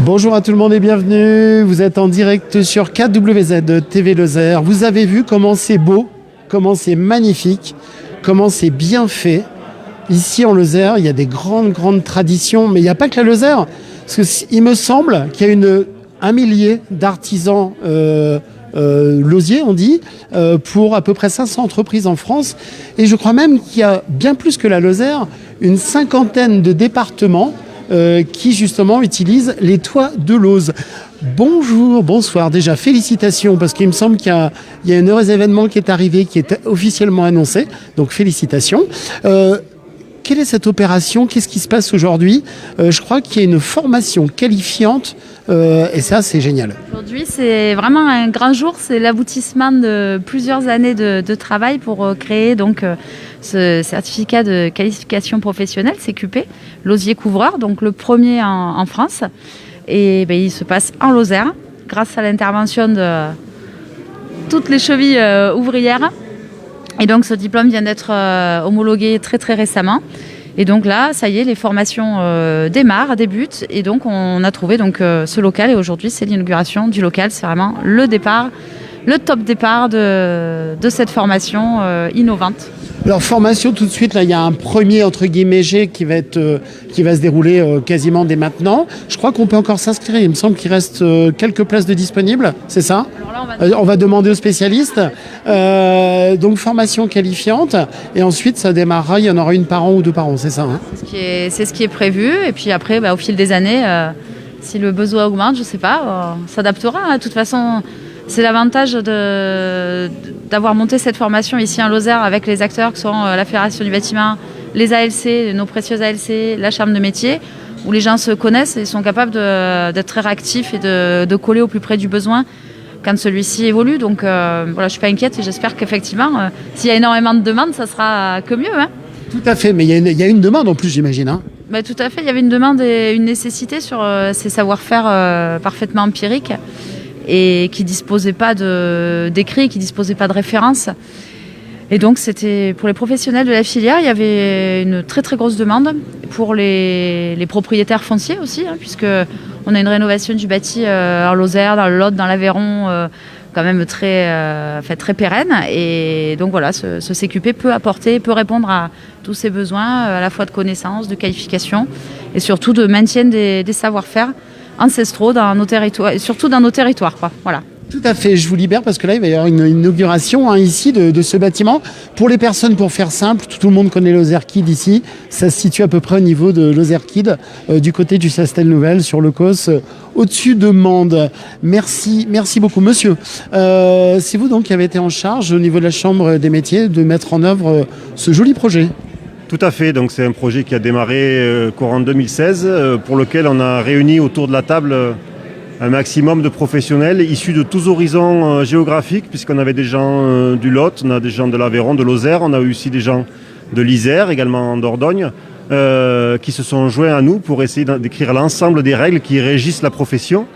Bonjour à tout le monde et bienvenue. Vous êtes en direct sur KWZ TV Lozère. Vous avez vu comment c'est beau, comment c'est magnifique, comment c'est bien fait. Ici en Lozère, il y a des grandes traditions, mais il n'y a pas que la Lozère. Parce qu'il me semble qu'il y a un millier d'artisans lausiers, on dit, pour à peu près 500 entreprises en France. Et je crois même qu'il y a bien plus que la Lozère, une cinquantaine de départements qui justement utilisent les toits de Lozes. Bonjour, bonsoir. Déjà, félicitations, parce qu'il me semble qu'il y a un heureux événement qui est arrivé, qui est officiellement annoncé. Donc, félicitations. Quelle est cette opération? Qu'est-ce qui se passe aujourd'hui? Je crois qu'il y a une formation qualifiante et ça, c'est génial. Aujourd'hui, c'est vraiment un grand jour. C'est l'aboutissement de plusieurs années de travail pour créer donc ce certificat de qualification professionnelle, CQP, Lausier couvreur, donc le premier en France. Et il se passe en Lozère, grâce à l'intervention de toutes les chevilles ouvrières. Et donc ce diplôme vient d'être homologué très récemment. Et donc là, ça y est, les formations débutent. Et donc on a trouvé ce local. Et aujourd'hui, c'est l'inauguration du local. C'est vraiment le top départ de cette formation innovante. Alors formation tout de suite, là il y a un premier entre guillemets G qui va se dérouler quasiment dès maintenant. Je crois qu'on peut encore s'inscrire, il me semble qu'il reste quelques places de disponibles, c'est ça? Alors là, on va demander aux spécialistes. Donc formation qualifiante et ensuite ça démarrera, il y en aura une par an ou deux par an, c'est ça hein? C'est ce qui est prévu et puis après au fil des années, si le besoin augmente, je ne sais pas, on s'adaptera. De toute façon, c'est l'avantage d'avoir monté cette formation ici en Lozère avec les acteurs qui sont la Fédération du bâtiment, les ALC, nos précieuses ALC, la Chambre de métier, où les gens se connaissent et sont capables d'être très réactifs et de coller au plus près du besoin quand celui-ci évolue. Donc je ne suis pas inquiète et j'espère qu'effectivement, s'il y a énormément de demandes, ça sera que mieux. Hein. Tout à fait, mais il y a une demande en plus, j'imagine. Hein. Tout à fait, il y avait une demande et une nécessité sur ces savoir-faire parfaitement empiriques et qui ne disposaient pas d'écrit, qui ne disposaient pas de référence. Et donc, c'était pour les professionnels de la filière, il y avait une très grosse demande pour les propriétaires fonciers aussi, hein, puisqu'on a une rénovation du bâti en Lozère, dans le Lot, dans l'Aveyron, quand même très pérenne. Et donc voilà, ce CQP peut répondre à tous ces besoins, à la fois de connaissances, de qualification et surtout de maintien des savoir-faire ancestraux dans nos territoires, et surtout dans nos territoires. Quoi. Voilà. Tout à fait, je vous libère parce que là il va y avoir une inauguration ici de ce bâtiment. Pour les personnes, pour faire simple, tout le monde connaît Lozère Kid ici. Ça se situe à peu près au niveau de Lozère Kid, du côté du Sastel Nouvelle, sur le COS, au-dessus de Mende. Merci beaucoup monsieur. C'est vous donc qui avez été en charge au niveau de la Chambre des métiers de mettre en œuvre ce joli projet. Tout à fait, donc c'est un projet qui a démarré courant 2016, pour lequel on a réuni autour de la table un maximum de professionnels issus de tous horizons géographiques, puisqu'on avait des gens du Lot, on a des gens de l'Aveyron, de Lozère, on a eu aussi des gens de l'Isère, également en Dordogne, qui se sont joints à nous pour essayer d'écrire l'ensemble des règles qui régissent la profession,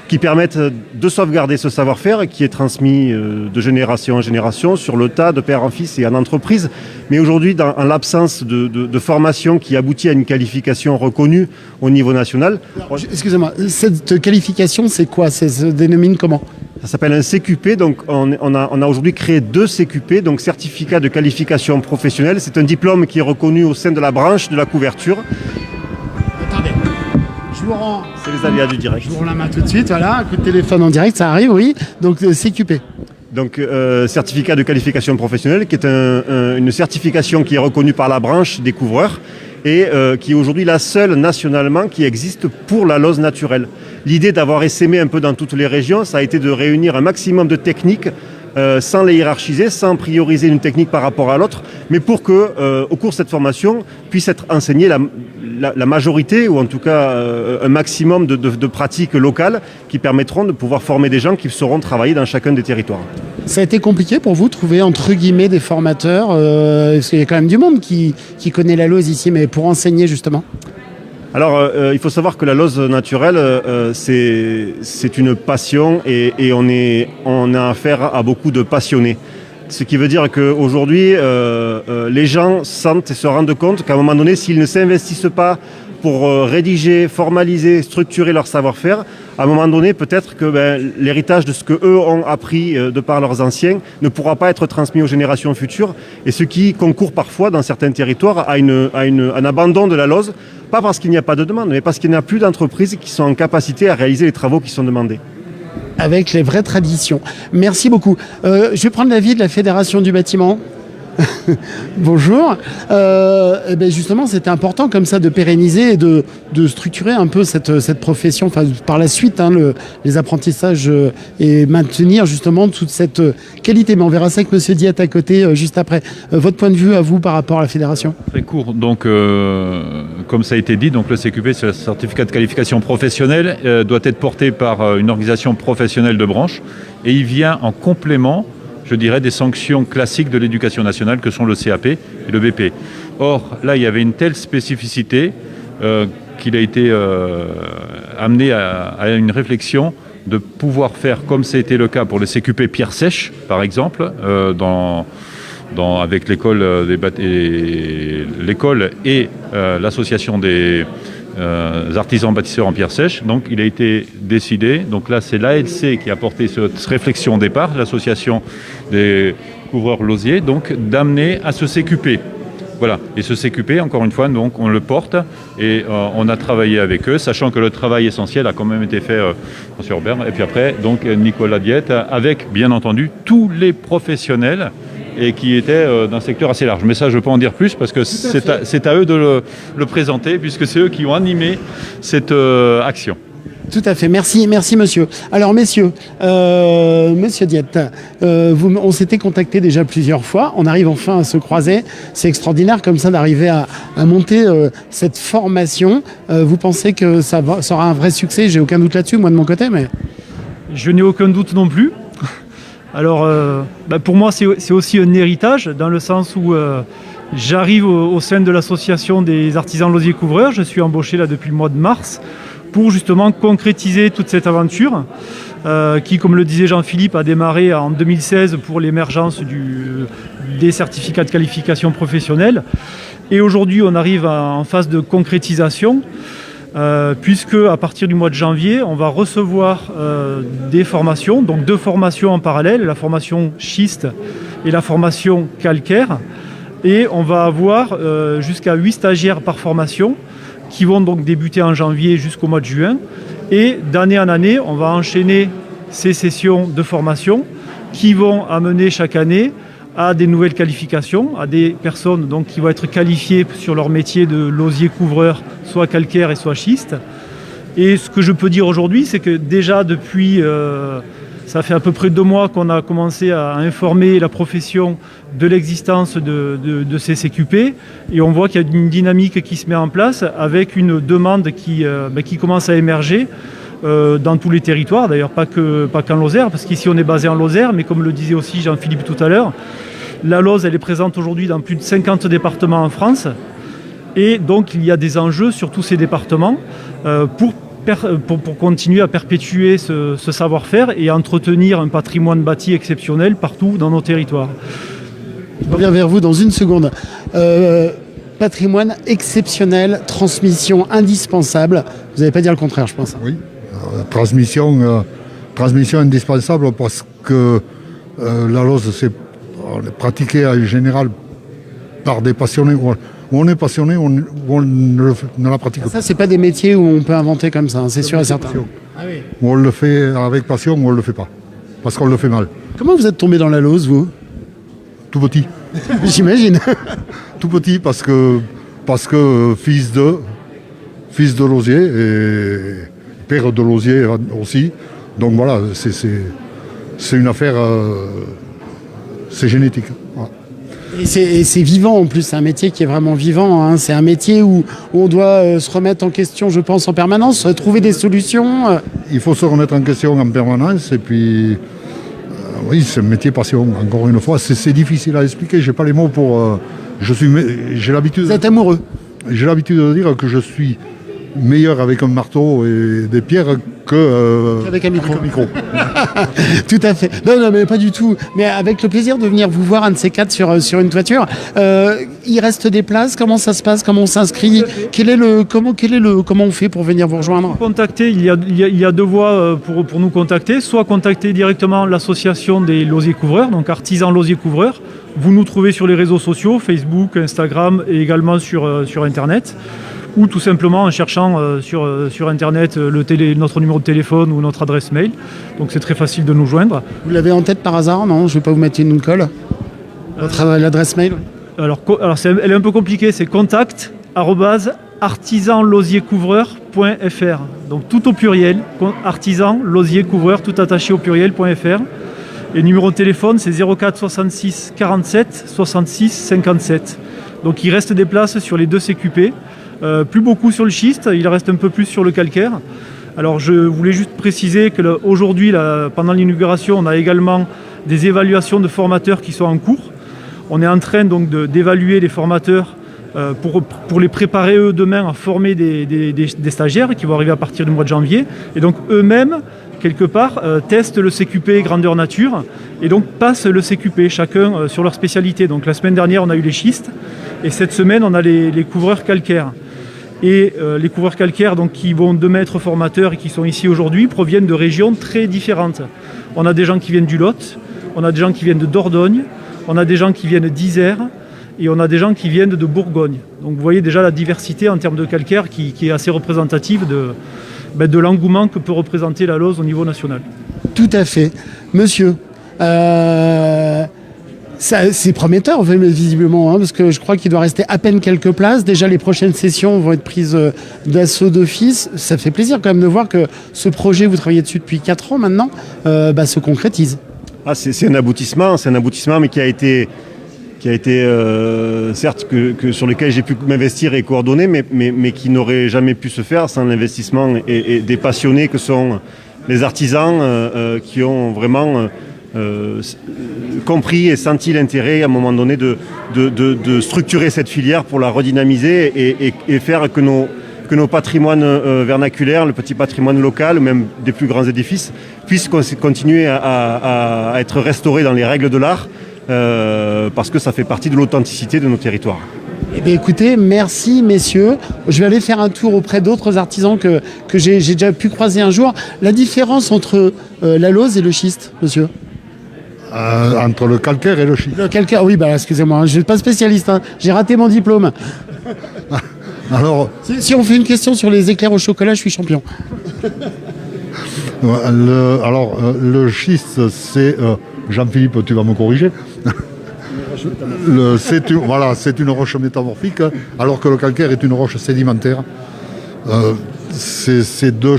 qui permettent de sauvegarder ce savoir-faire qui est transmis de génération en génération sur le tas, de père en fils et en entreprise. Mais aujourd'hui, en l'absence de formation qui aboutit à une qualification reconnue au niveau national. Excusez-moi, cette qualification, c'est quoi? Ça se dénomine comment? Ça s'appelle un CQP, donc on a aujourd'hui créé 2 CQP, donc certificat de qualification professionnelle. C'est un diplôme qui est reconnu au sein de la branche de la couverture. Attendez, je vous rends... C'est les aléas du direct. Je vous rends la main tout de suite, voilà, un coup de téléphone en direct, ça arrive, oui. Donc CQP. Donc certificat de qualification professionnelle, qui est une certification qui est reconnue par la branche des couvreurs et qui est aujourd'hui la seule nationalement qui existe pour la lose naturelle. L'idée d'avoir essaimé un peu dans toutes les régions, ça a été de réunir un maximum de techniques sans les hiérarchiser, sans prioriser une technique par rapport à l'autre, mais pour que, au cours de cette formation, puisse être enseignée la majorité, ou en tout cas un maximum de pratiques locales qui permettront de pouvoir former des gens qui sauront travailler dans chacun des territoires. Ça a été compliqué pour vous de trouver entre guillemets des formateurs, parce qu'il y a quand même du monde qui connaît la lose ici, mais pour enseigner justement. Alors, il faut savoir que la lose naturelle, c'est une passion et on a affaire à beaucoup de passionnés. Ce qui veut dire qu'aujourd'hui, les gens sentent et se rendent compte qu'à un moment donné, s'ils ne s'investissent pas pour rédiger, formaliser, structurer leur savoir-faire, à un moment donné, peut-être que l'héritage de ce qu'eux ont appris de par leurs anciens ne pourra pas être transmis aux générations futures, et ce qui concourt parfois dans certains territoires à un abandon de la LOZ, pas parce qu'il n'y a pas de demande, mais parce qu'il n'y a plus d'entreprises qui sont en capacité à réaliser les travaux qui sont demandés. Avec les vraies traditions. Merci beaucoup. Je vais prendre l'avis de la Fédération du bâtiment. Bonjour. Justement, c'était important comme ça de pérenniser et de structurer un peu cette profession, par la suite, les apprentissages et maintenir justement toute cette qualité. Mais on verra ça avec M. Diette à côté juste après. Votre point de vue à vous par rapport à la Fédération ? Très court. Donc, comme ça a été dit, donc le CQP, c'est le certificat de qualification professionnelle, doit être porté par une organisation professionnelle de branche et il vient en complément, je dirais, des sanctions classiques de l'éducation nationale que sont le CAP et le BP. Or, là, il y avait une telle spécificité qu'il a été amené à une réflexion de pouvoir faire, comme ça a été le cas pour le CQP Pierre Sèche, par exemple, avec l'école et l'association des artisans bâtisseurs en pierre sèche. Donc il a été décidé, donc là c'est l'ALC qui a porté cette réflexion au départ, l'association des couvreurs lausiers, donc d'amener à ce CQP. Voilà, et ce CQP, encore une fois, donc on le porte et on a travaillé avec eux, sachant que le travail essentiel a quand même été fait sur Berne. Et puis après, donc Nicolas Diette, avec bien entendu tous les professionnels et qui étaient d'un secteur assez large. Mais ça, je ne peux pas en dire plus parce que c'est à eux de le présenter, puisque c'est eux qui ont animé cette action. Tout à fait. Merci monsieur. Alors messieurs, monsieur Diette, on s'était contacté déjà plusieurs fois. On arrive enfin à se croiser. C'est extraordinaire comme ça d'arriver à monter cette formation. Vous pensez que ça aura un vrai succès ? J'ai aucun doute là-dessus, moi de mon côté. Mais je n'ai aucun doute non plus. Alors, pour moi, c'est aussi un héritage, dans le sens où j'arrive au sein de l'association des artisans lausiers couvreurs. Je suis embauché là depuis le mois de mars pour justement concrétiser toute cette aventure qui, comme le disait Jean-Philippe, a démarré en 2016 pour l'émergence des certificats de qualification professionnelle. Et aujourd'hui, on arrive en phase de concrétisation. Puisque à partir du mois de janvier, on va recevoir des formations, donc 2 formations en parallèle, la formation schiste et la formation calcaire. Et on va avoir jusqu'à 8 stagiaires par formation qui vont donc débuter en janvier jusqu'au mois de juin. Et d'année en année, on va enchaîner ces sessions de formation qui vont amener chaque année à des nouvelles qualifications, à des personnes donc, qui vont être qualifiées sur leur métier de lausier couvreur, soit calcaire et soit schiste. Et ce que je peux dire aujourd'hui, c'est que déjà depuis, ça fait à peu près 2 mois qu'on a commencé à informer la profession de l'existence de ces CQP, et on voit qu'il y a une dynamique qui se met en place avec une demande qui commence à émerger dans tous les territoires, d'ailleurs pas qu'en Lozère, parce qu'ici on est basé en Lozère, mais comme le disait aussi Jean-Philippe tout à l'heure, la Loze elle est présente aujourd'hui dans plus de 50 départements en France, et donc il y a des enjeux sur tous ces départements pour continuer à perpétuer ce savoir-faire et à entretenir un patrimoine bâti exceptionnel partout dans nos territoires. Je reviens vers vous dans une seconde. Patrimoine exceptionnel, transmission indispensable. Vous n'allez pas dire le contraire, je pense. Oui, transmission indispensable parce que la Loze, c'est pratiquée en général par des passionnés. Où on est passionné, où on ne la pratique pas. Ça, c'est pas des métiers où on peut inventer comme ça, hein, c'est sûr et certain. Ah oui. Où on le fait avec passion, ou on ne le fait pas. Parce qu'on le fait mal. Comment vous êtes tombé dans la Loze, vous ? Tout petit. J'imagine. Tout petit parce que fils de lausier et père de lausier aussi. Donc voilà, c'est une affaire, c'est génétique. Voilà. Et c'est vivant en plus, c'est un métier qui est vraiment vivant, hein. C'est un métier où on doit se remettre en question, je pense, en permanence, trouver des solutions. Il faut se remettre en question en permanence et puis oui, c'est un métier passion, encore une fois, c'est difficile à expliquer, j'ai pas les mots pour... j'ai l'habitude... Vous êtes amoureux ? J'ai l'habitude de dire que je suis meilleur avec un marteau et des pierres Qu'avec un micro. micro. Tout à fait. Non, non, mais pas du tout. Mais avec le plaisir de venir vous voir un de ces quatre sur une toiture. Il reste des places. Comment ça se passe? Comment on s'inscrit? Comment on fait pour venir vous rejoindre? Contacter, il y a deux voies pour nous contacter. Soit contacter directement l'association des losiers couvreurs, donc artisans losiers couvreurs. Vous nous trouvez sur les réseaux sociaux, Facebook, Instagram et également sur Internet. Ou tout simplement en cherchant sur Internet notre numéro de téléphone ou notre adresse mail. Donc c'est très facile de nous joindre. Vous l'avez en tête par hasard? Non, je ne vais pas vous mettre une colle. L'adresse mail? Alors elle est un peu compliquée, c'est contact@artisanlosiercouvreur.fr. Donc tout au pluriel, artisanlosiercouvreur, tout attaché au pluriel.fr. Et le numéro de téléphone, c'est 04 66 47 66 57. Donc il reste des places sur les deux CQP. Plus beaucoup sur le schiste, il reste un peu plus sur le calcaire. Alors je voulais juste préciser qu'aujourd'hui, pendant l'inauguration, on a également des évaluations de formateurs qui sont en cours. On est en train donc d'évaluer les formateurs pour les préparer eux demain à former des stagiaires qui vont arriver à partir du mois de janvier. Et donc eux-mêmes, quelque part, testent le CQP grandeur nature et donc passent le CQP, chacun sur leur spécialité. Donc la semaine dernière, on a eu les schistes et cette semaine, on a les couvreurs calcaires. Et les couvreurs calcaires donc, qui vont demain être formateurs et qui sont ici aujourd'hui proviennent de régions très différentes. On a des gens qui viennent du Lot, on a des gens qui viennent de Dordogne, on a des gens qui viennent d'Isère et on a des gens qui viennent de Bourgogne. Donc vous voyez déjà la diversité en termes de calcaire qui est assez représentative de l'engouement que peut représenter la Lose au niveau national. Tout à fait. Monsieur, c'est prometteur visiblement, parce que je crois qu'il doit rester à peine quelques places. Déjà, les prochaines sessions vont être prises d'assaut d'office. Ça fait plaisir quand même de voir que ce projet, vous travaillez dessus depuis 4 ans maintenant, se concrétise. C'est un aboutissement, mais qui a été certes sur lequel j'ai pu m'investir et coordonner, mais qui n'aurait jamais pu se faire sans l'investissement et des passionnés que sont les artisans qui ont vraiment compris et senti l'intérêt à un moment donné de structurer cette filière pour la redynamiser et faire que nos patrimoines vernaculaires, le petit patrimoine local, même des plus grands édifices, puissent continuer à être restaurés dans les règles de l'art, parce que ça fait partie de l'authenticité de nos territoires. Eh bien, écoutez, merci messieurs. Je vais aller faire un tour auprès d'autres artisans que j'ai déjà pu croiser un jour. La différence entre la Lose et le schiste, monsieur? Entre le calcaire et le schiste. Le calcaire, oui, excusez-moi, je ne suis pas spécialiste, j'ai raté mon diplôme. Alors, si on fait une question sur les éclairs au chocolat, je suis champion. Le schiste, c'est... Jean-Philippe, tu vas me corriger. C'est une roche métamorphique, alors que le calcaire est une roche sédimentaire. C'est deux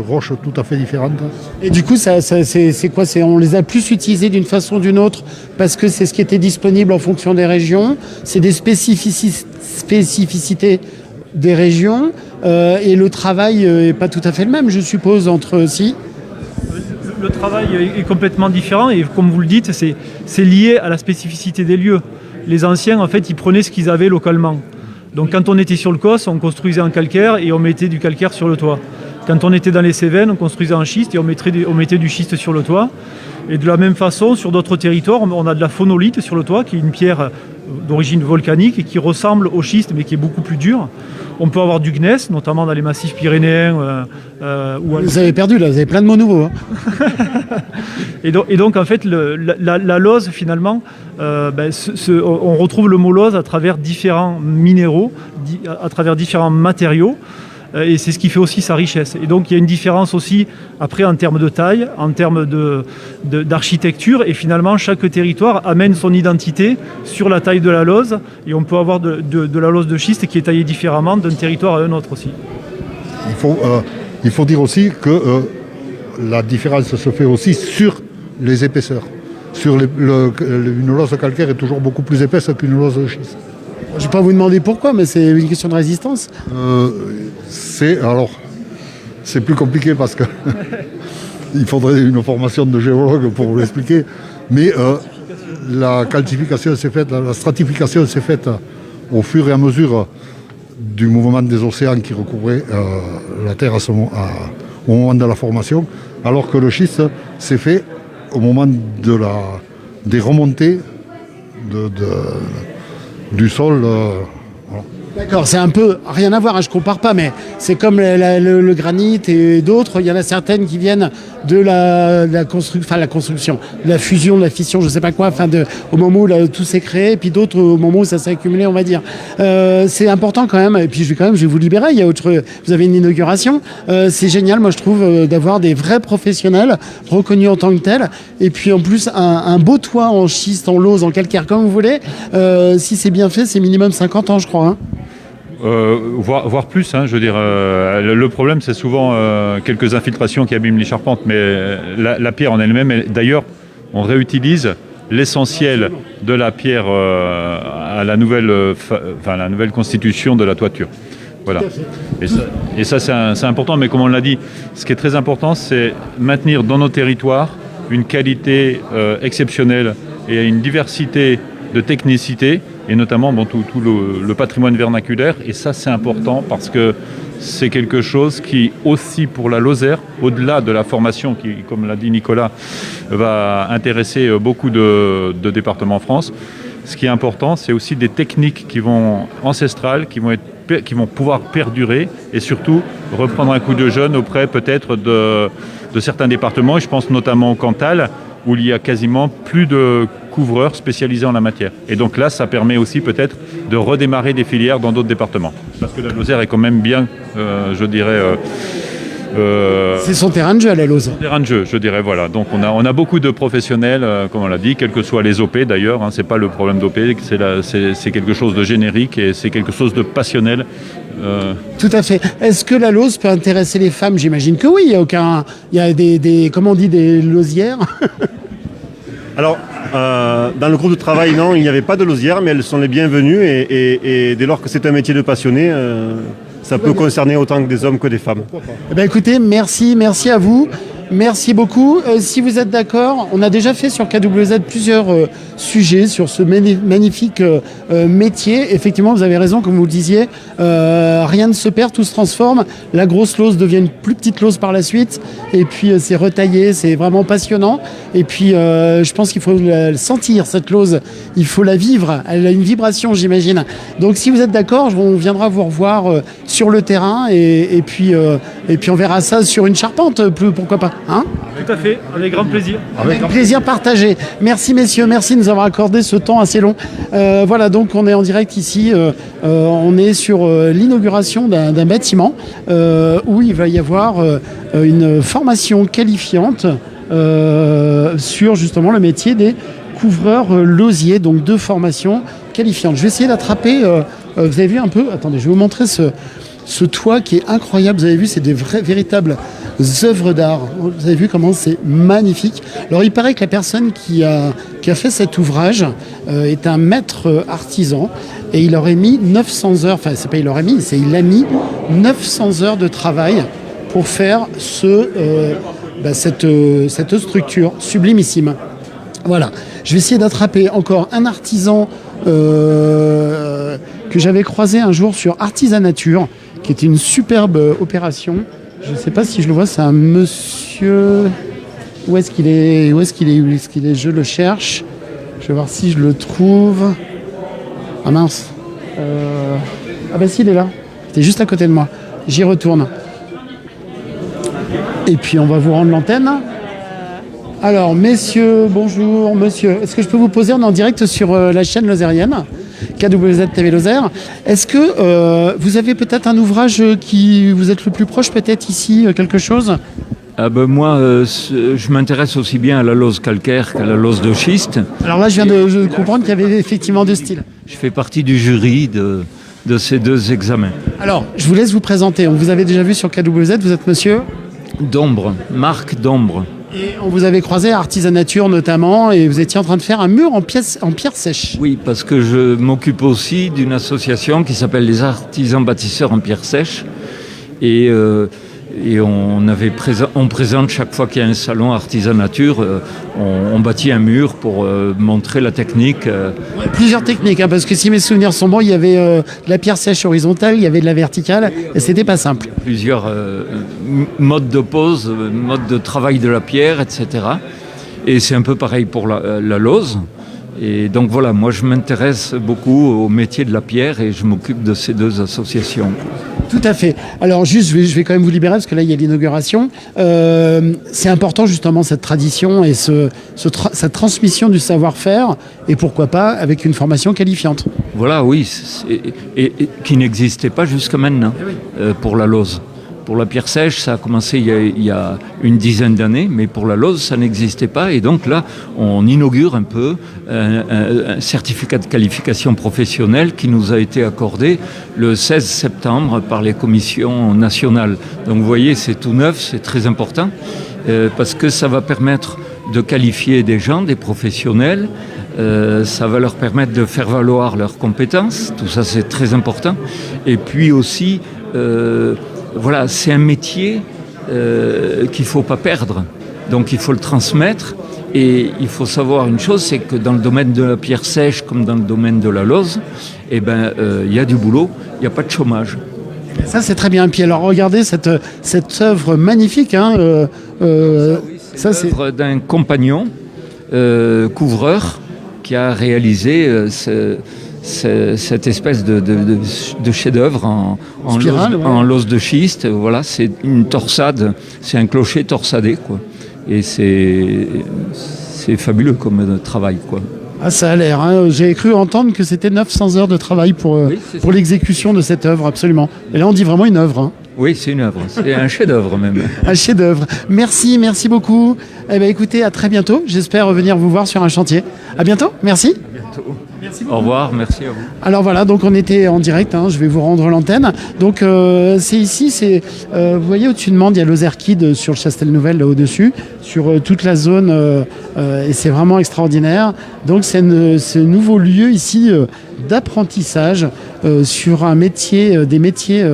roches tout à fait différentes. Et du coup, c'est quoi? On les a plus utilisées d'une façon ou d'une autre parce que c'est ce qui était disponible en fonction des régions. C'est des spécificités des régions et le travail n'est pas tout à fait le même, je suppose, entre eux aussi. Le travail est complètement différent et comme vous le dites, c'est lié à la spécificité des lieux. Les anciens, en fait, ils prenaient ce qu'ils avaient localement. Donc quand on était sur le Causse, on construisait en calcaire et on mettait du calcaire sur le toit. Quand on était dans les Cévennes, on construisait en schiste et on mettait du schiste sur le toit. Et de la même façon, sur d'autres territoires, on a de la phonolite sur le toit, qui est une pierre d'origine volcanique et qui ressemble au schiste mais qui est beaucoup plus dure. On peut avoir du gneiss, notamment dans les massifs pyrénéens. Vous avez perdu là, vous avez plein de mots nouveaux. Hein. et donc en fait, la Lose finalement, on retrouve le mot Lose à travers différents minéraux, à travers différents matériaux. Et c'est ce qui fait aussi sa richesse. Et donc il y a une différence aussi après en termes de taille, en termes d'architecture, et finalement chaque territoire amène son identité sur la taille de la Lose, et on peut avoir de la Lose de schiste qui est taillée différemment d'un territoire à un autre aussi. Il faut dire aussi que la différence se fait aussi sur les épaisseurs. Une Lose calcaire est toujours beaucoup plus épaisse qu'une Lose de schiste. Je ne vais pas vous demander pourquoi, mais c'est une question de résistance. C'est plus compliqué parce que il faudrait une formation de géologue pour vous l'expliquer. Mais la calcification s'est faite, la stratification s'est faite au fur et à mesure du mouvement des océans qui recouvrait la Terre au moment de la formation, alors que le schiste s'est fait au moment des remontées du sol. Voilà. D'accord, c'est un peu rien à voir, hein, je compare pas, mais c'est comme le granit et d'autres. Il y en a certaines qui viennent de la construction, de la fusion, de la fission, je sais pas quoi, au moment où tout s'est créé, et puis d'autres au moment où ça s'est accumulé, on va dire. C'est important quand même, et puis je vais vous libérer. Vous avez une inauguration, c'est génial, moi je trouve, d'avoir des vrais professionnels reconnus en tant que tels, et puis en plus un beau toit en schiste, en lauze, en calcaire, comme vous voulez. Si c'est bien fait, c'est minimum 50 ans, je crois. Hein. Voire plus, hein, je veux dire. Le problème, c'est souvent quelques infiltrations qui abîment les charpentes, mais la pierre en elle-même, d'ailleurs, on réutilise l'essentiel de la pierre à la nouvelle constitution de la toiture. Voilà. Et ça c'est important, mais comme on l'a dit, ce qui est très important, c'est maintenir dans nos territoires une qualité exceptionnelle et une diversité de technicité, et notamment tout le patrimoine vernaculaire. Et ça, c'est important parce que c'est quelque chose qui, aussi pour la Lozère, au-delà de la formation qui, comme l'a dit Nicolas, va intéresser beaucoup de départements en France, ce qui est important, c'est aussi des techniques ancestrales qui vont pouvoir perdurer et surtout reprendre un coup de jeune auprès peut-être de certains départements. Et je pense notamment au Cantal, où il y a quasiment plus de couvreurs spécialisés en la matière. Et donc là, ça permet aussi peut-être de redémarrer des filières dans d'autres départements. Parce que la Lozère est quand même bien, je dirais... c'est son terrain de jeu à la Lozère. Terrain de jeu, je dirais, voilà. Donc on a beaucoup de professionnels, comme on l'a dit, quels que soient les OP d'ailleurs, hein, c'est pas le problème d'OP, c'est quelque chose de générique et c'est quelque chose de passionnel. Tout à fait. Est-ce que la Loze peut intéresser les femmes? J'imagine que oui. Il y a des comment on dit, des losières. Alors, dans le groupe de travail, non, il n'y avait pas de losières, mais elles sont les bienvenues et dès lors que c'est un métier de passionné, ça peut concerner autant que des hommes que des femmes. Eh bien, écoutez, merci à vous. Merci beaucoup. Si vous êtes d'accord, on a déjà fait sur KWZ plusieurs sujets sur ce magnifique métier. Effectivement, vous avez raison, comme vous le disiez, rien ne se perd, tout se transforme. La grosse lose devient une plus petite lose par la suite. Et puis, c'est retaillé, c'est vraiment passionnant. Et puis, je pense qu'il faut la sentir, cette lose. Il faut la vivre. Elle a une vibration, j'imagine. Donc, si vous êtes d'accord, on viendra vous revoir sur le terrain. Et puis, on verra ça sur une charpente, pourquoi pas. Hein? Tout à fait, avec grand plaisir. Avec plaisir partagé. Merci messieurs, merci de nous avoir accordé ce temps assez long. Voilà, donc on est en direct ici. On est sur l'inauguration d'un bâtiment où il va y avoir une formation qualifiante sur justement le métier des couvreurs losiers. Donc 2 formations qualifiantes. Je vais essayer d'attraper, vous avez vu un peu, attendez, je vais vous montrer ce toit qui est incroyable. Vous avez vu, c'est des véritables œuvres d'art. Vous avez vu comment c'est magnifique. Alors il paraît que la personne qui a fait cet ouvrage est un maître artisan et il aurait mis 900 heures, enfin c'est pas il aurait mis, c'est il a mis 900 heures de travail pour faire cette structure sublimissime. Voilà. Je vais essayer d'attraper encore un artisan que j'avais croisé un jour sur Artisanature, qui était une superbe opération. Je ne sais pas si je le vois, c'est un monsieur... Où est-ce qu'il est? Je le cherche. Je vais voir si je le trouve. Ah mince. Ah bah si, il est là. C'était juste à côté de moi. J'y retourne. Et puis on va vous rendre l'antenne. Alors, messieurs, bonjour, monsieur. Est-ce que je peux vous poser? On est en direct sur la chaîne lozérienne, KWZ TV Lozère. Est-ce que vous avez peut-être un ouvrage qui vous êtes le plus proche, peut-être ici, quelque chose? Moi, je m'intéresse aussi bien à la lose calcaire qu'à la lose de schiste. Alors là, je viens de comprendre qu'il y avait effectivement 2 styles. Je fais partie du jury de ces 2 examens. Alors, je vous laisse vous présenter. On vous avait déjà vu sur KWZ, vous êtes monsieur Dombre, Marc Dombre. Et on vous avait croisé à Artisanature notamment, et vous étiez en train de faire un mur en pierre sèche. Oui, parce que je m'occupe aussi d'une association qui s'appelle les artisans bâtisseurs en pierre sèche. Et on présente chaque fois qu'il y a un salon artisanature, on bâtit un mur pour montrer la technique. Plusieurs techniques, hein, parce que si mes souvenirs sont bons, il y avait de la pierre sèche horizontale, il y avait de la verticale, et c'était pas simple. Plusieurs modes de pose, modes de travail de la pierre, etc. Et c'est un peu pareil pour la lose. Et donc voilà, moi je m'intéresse beaucoup au métier de la pierre et je m'occupe de ces deux associations. Tout à fait. Alors juste, je vais quand même vous libérer parce que là il y a l'inauguration. C'est important justement cette tradition et cette transmission du savoir-faire et pourquoi pas avec une formation qualifiante. Voilà, oui, et qui n'existait pas jusqu'à maintenant pour la lose. Pour la pierre sèche, ça a commencé il y a une dizaine d'années, mais pour la lose, ça n'existait pas. Et donc là, on inaugure un peu un certificat de qualification professionnelle qui nous a été accordé le 16 septembre par les commissions nationales. Donc vous voyez, c'est tout neuf, c'est très important, parce que ça va permettre de qualifier des gens, des professionnels. Ça va leur permettre de faire valoir leurs compétences. Tout ça, c'est très important. Et puis aussi... voilà, c'est un métier qu'il ne faut pas perdre. Donc il faut le transmettre. Et il faut savoir une chose, c'est que dans le domaine de la pierre sèche, comme dans le domaine de la lose, il y a du boulot, il n'y a pas de chômage. Ça, c'est très bien. Puis alors, regardez cette œuvre magnifique. Hein, c'est l'œuvre d'un compagnon couvreur qui a réalisé cette espèce de chef-d'œuvre en lose de schiste. Voilà, c'est une torsade, c'est un clocher torsadé, quoi. Et c'est fabuleux comme travail, quoi. Ah, ça a l'air. Hein. J'ai cru entendre que c'était 900 heures de travail pour l'exécution de cette œuvre, absolument. Et là, on dit vraiment une œuvre. Hein. Oui, c'est une œuvre. C'est un chef-d'œuvre même. Un chef-d'œuvre. Merci beaucoup. Eh bien, écoutez, à très bientôt. J'espère revenir vous voir sur un chantier. À bientôt. Merci. À bientôt. Merci beaucoup. Au revoir, merci à vous. Alors voilà, donc on était en direct, hein, je vais vous rendre l'antenne. Donc c'est ici, vous voyez au-dessus de Mende, il y a l'Ozerkid sur le Chastel-Nouvel là au-dessus, sur toute la zone, et c'est vraiment extraordinaire. Donc c'est ce nouveau lieu ici d'apprentissage sur un métier, des métiers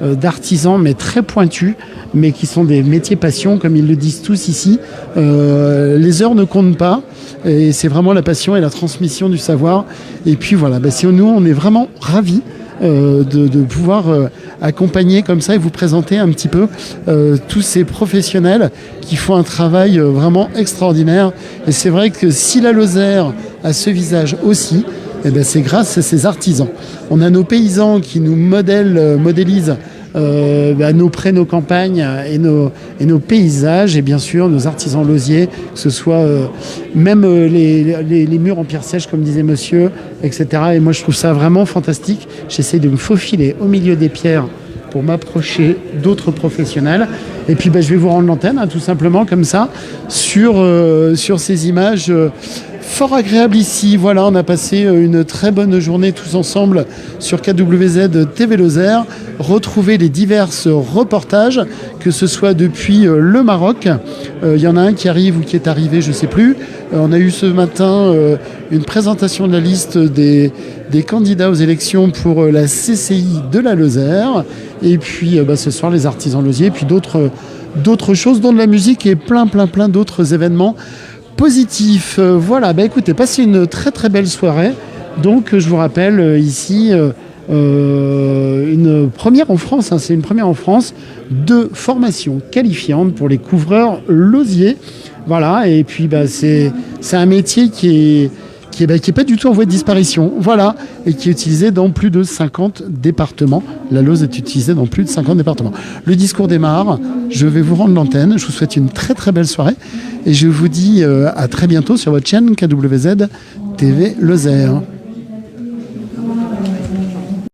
d'artisans, mais très pointus, mais qui sont des métiers passion, comme ils le disent tous ici. Les heures ne comptent pas. Et c'est vraiment la passion et la transmission du savoir. Et puis voilà, nous, on est vraiment ravis de pouvoir accompagner comme ça et vous présenter un petit peu tous ces professionnels qui font un travail vraiment extraordinaire. Et c'est vrai que si la Lozère a ce visage aussi, c'est grâce à ces artisans. On a nos paysans qui nous modélisent nos campagnes et nos paysages, et bien sûr nos artisans losiers, que ce soit même les murs en pierre sèche comme disait monsieur, etc. Et moi je trouve ça vraiment fantastique. J'essaie de me faufiler au milieu des pierres pour m'approcher d'autres professionnels. Et puis je vais vous rendre l'antenne, hein, tout simplement comme ça, sur ces images fort agréables ici. Voilà, on a passé une très bonne journée tous ensemble sur KWZ TV Lozère. Retrouvez les divers reportages, que ce soit depuis le Maroc. Il y en a un qui arrive ou qui est arrivé, je ne sais plus. On a eu ce matin une présentation de la liste des candidats aux élections pour la CCI de la Lozère. Et puis ce soir, les artisans losiers. Et puis d'autres choses, dont de la musique et plein d'autres événements positifs. Voilà, écoutez, passez une très très belle soirée. Donc je vous rappelle ici une première en France, hein, c'est une première en France de formation qualifiante pour les couvreurs losiers. Voilà, et puis c'est un métier qui est pas du tout en voie de disparition, voilà, et qui est utilisé dans plus de 50 départements. La Lose est utilisée dans plus de 50 départements. Le discours démarre, je vais vous rendre l'antenne, je vous souhaite une très très belle soirée, et je vous dis à très bientôt sur votre chaîne KWZ TV Lozère.